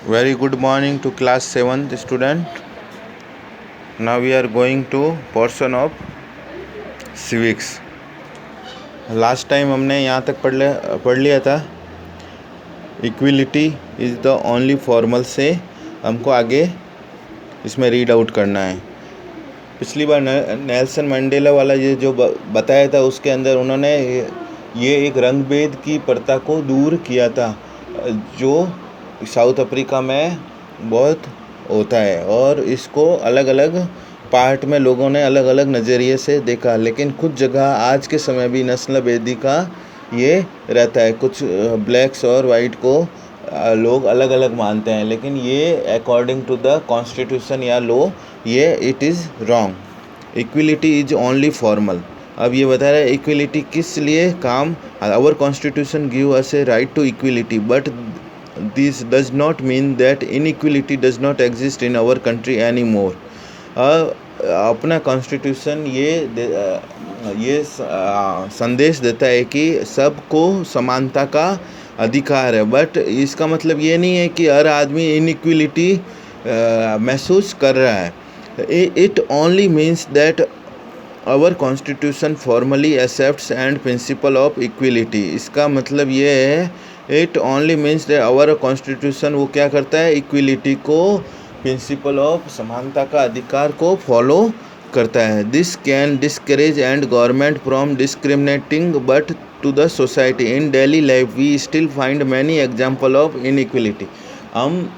Very good morning to class 7th student. Now we are going to portion of civics. Last time हमने यहाँ तक पढ़ लिया था equality is the only formal से हमको आगे इसमें रीड आउट करना है। पिछली बार नेल्सन मंडेला वाला ये जो बताया था उसके अंदर उन्होंने ये एक रंग भेद की प्रथा को दूर किया था जो साउथ अफ्रीका में बहुत होता है और इसको अलग अलग पार्ट में लोगों ने अलग अलग नज़रिए से देखा। लेकिन कुछ जगह आज के समय भी नस्ल भेदी का ये रहता है, कुछ ब्लैक्स और वाइट को लोग अलग अलग मानते हैं, लेकिन ये अकॉर्डिंग टू द कॉन्स्टिट्यूशन या लॉ ये it is wrong. Equality is only formal. अब ये बता रहा है इक्विलिटी किस लिए काम। Our constitution give us a right to equality but this does not mean that inequality does not exist in our country anymore. अपना कॉन्स्टिट्यूशन ये संदेश देता है कि सबको समानता का अधिकार है, बट इसका मतलब ये नहीं है कि हर आदमी इनइक्वलिटी महसूस कर रहा है। It only means that our constitution formally accepts and principle of equality. इसका मतलब ये है it only means that our constitution वो क्या करता है, इक्वलिटी को, प्रिंसिपल ऑफ समानता का अधिकार को फॉलो करता है। This can discourage and government from discriminating but to the society in daily life we still find many example of inequality. हम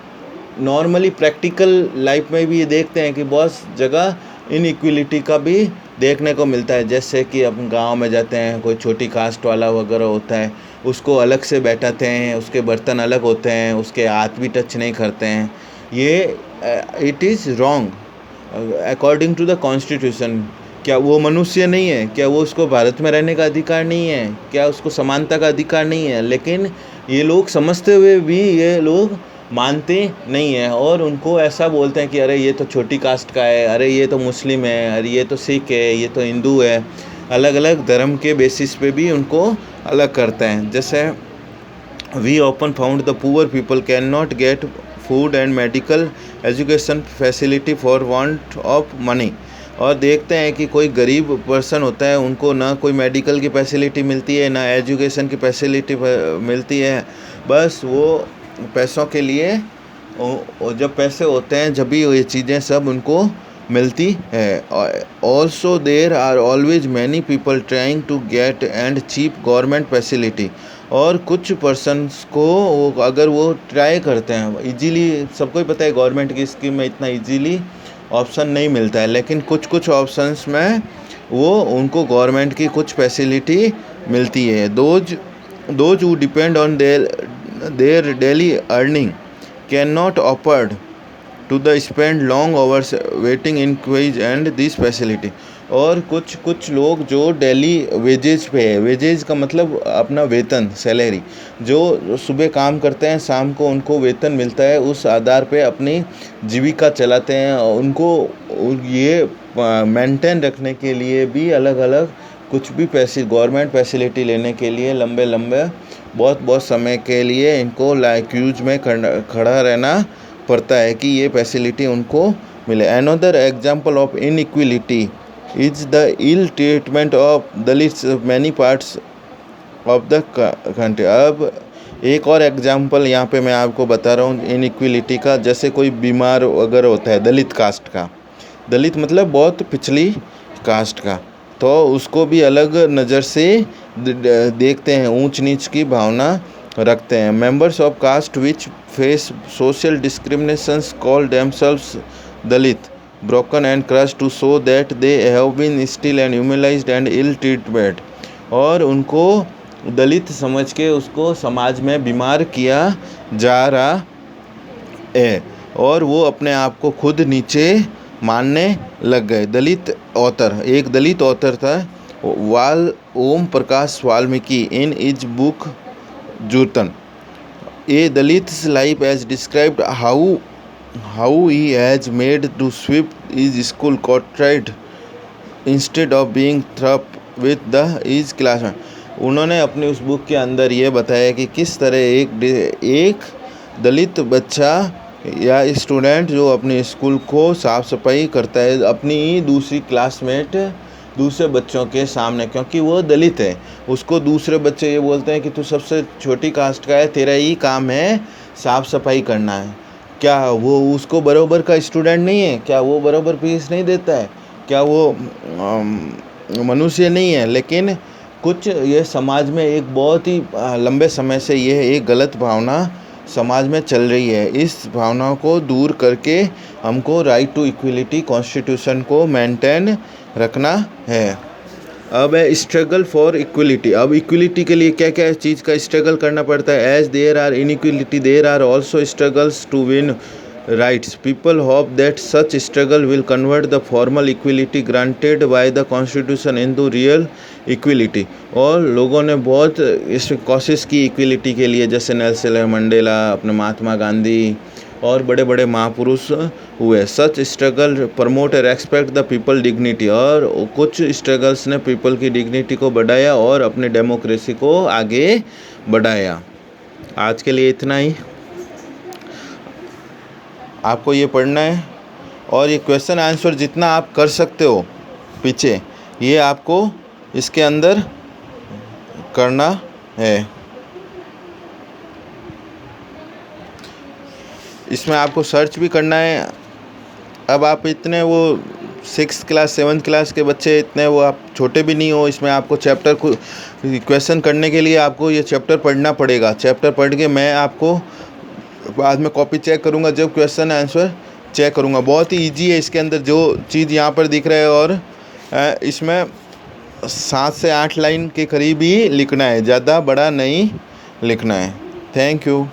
नॉर्मली प्रैक्टिकल लाइफ में भी ये देखते हैं कि बहुत जगह इनइक्वलिटी का भी देखने को मिलता है। जैसे कि अपन गांव में जाते हैं, कोई छोटी कास्ट वाला वगैरह होता है, उसको अलग से बैठाते हैं, उसके बर्तन अलग होते हैं, उसके हाथ भी टच नहीं करते हैं। ये it is wrong according to the constitution. क्या वो मनुष्य नहीं है? क्या वो उसको भारत में रहने का अधिकार नहीं है? क्या उसको समानता का अधिकार नहीं है? लेकिन ये लोग समझते हुए भी ये लोग मानते नहीं हैं और उनको ऐसा बोलते हैं कि अरे ये तो छोटी कास्ट का है, अरे ये तो मुस्लिम है, अरे ये तो सिख है, ये तो हिंदू है। अलग अलग धर्म के बेसिस पे भी उनको अलग करते हैं। जैसे we often found the poor people can not get food and medical education facility for want of money. और देखते हैं कि कोई गरीब पर्सन होता है, उनको ना कोई मेडिकल की फैसिलिटी मिलती है, ना एजुकेशन की फैसिलिटी मिलती है। बस वो पैसों के लिए, जब पैसे होते हैं जब भी ये चीज़ें सब उनको मिलती है। Also there are always many people trying to get and cheap government facility. और कुछ पर्सनस को अगर वो ट्राई करते हैं इजीली, सबको ही पता है गवर्नमेंट की स्कीम में इतना इजीली ऑप्शन नहीं मिलता है, लेकिन कुछ ऑप्शंस में वो उनको गवर्नमेंट की कुछ फैसिलिटी मिलती है। Those who depend on their daily earning cannot afford to the spend long hours waiting in queues and this facility। और कुछ लोग जो डेली वेजेज पे है, वेजेज का मतलब अपना वेतन, सैलरी, जो सुबह काम करते हैं शाम को उनको वेतन मिलता है, उस आधार पे अपनी जीविका चलाते हैं। उनको ये मेंटेन रखने के लिए भी अलग अलग कुछ भी पैसे, गवर्नमेंट फैसिलिटी लेने के लिए लंबे बहुत समय के लिए इनको क्यूज में खड़ा रहना पड़ता है कि ये फैसिलिटी उनको मिले। Another example of inequality is the ill treatment of Dalits many parts of the country. अब एक और एग्जाम्पल यहाँ पे मैं आपको बता रहा हूँ इनइक्वलिटी का। जैसे कोई बीमार अगर होता है दलित कास्ट का, दलित मतलब बहुत पिछली कास्ट का, तो उसको भी अलग नज़र से देखते हैं, ऊंच नीच की भावना रखते हैं। Members of caste which face social discriminations call themselves Dalit broken and crush to show that they have been still and humiliated and ill treated. और उनको दलित समझ के उसको समाज में बीमार किया जा रहा है और वो अपने आप को खुद नीचे मानने लग गए। एक दलित ऑथर था Om Prakash Valmiki in his book Joothan a दलित's life as described how he has made to sweep his school courtyard instead of being thrust with the his classmate। उन्होंने अपनी उस बुक के अंदर ये बताया कि किस तरह एक दलित बच्चा या स्टूडेंट जो अपने स्कूल को साफ़ सफाई करता है अपनी दूसरी क्लासमेट दूसरे बच्चों के सामने, क्योंकि वो दलित है, उसको दूसरे बच्चे ये बोलते हैं कि तू सबसे छोटी कास्ट का है, तेरा ही काम है साफ़ सफाई करना है। क्या वो उसको बराबर का स्टूडेंट नहीं है? क्या वो बराबर फीस नहीं देता है? क्या वो मनुष्य नहीं है? लेकिन कुछ ये समाज में एक बहुत ही लंबे समय से ये एक गलत भावना समाज में चल रही है। इस भावना को दूर करके हमको राइट टू इक्वलिटी कॉन्स्टिट्यूशन को मेंटेन रखना है। अब है स्ट्रगल फॉर इक्वलिटी। अब इक्वलिटी के लिए क्या क्या चीज़ का स्ट्रगल करना पड़ता है? As there are inequality there are also struggles to win rights. People hope that such struggle will convert the formal equality granted by the constitution into real equality. और लोगों ने बहुत इस कोशिश की इक्वलिटी के लिए, जैसे नेल्सन मंडेला, अपने महात्मा गांधी और बड़े बड़े महापुरुष हुए। Such struggle promote respect the people dignity. और कुछ स्ट्रगल्स ने पीपल की डिग्निटी को बढ़ाया और अपने डेमोक्रेसी को आगे बढ़ाया। आज के लिए इतना ही। आपको ये पढ़ना है और ये क्वेश्चन आंसर जितना आप कर सकते हो पीछे, ये आपको इसके अंदर करना है। इसमें आपको सर्च भी करना है। अब आप इतने वो 6th क्लास 7th क्लास के बच्चे इतने वो आप छोटे भी नहीं हो। इसमें आपको चैप्टर को क्वेश्चन करने के लिए आपको ये चैप्टर पढ़ना पड़ेगा। चैप्टर पढ़ के मैं आपको बाद में कॉपी चेक करूँगा, जब क्वेश्चन आंसर चेक करूँगा। बहुत ही इजी है। इसके अंदर जो चीज़ यहाँ पर दिख रहा है और इसमें 7 से 8 लाइन के करीब ही लिखना है, ज़्यादा बड़ा नहीं लिखना है। Thank you.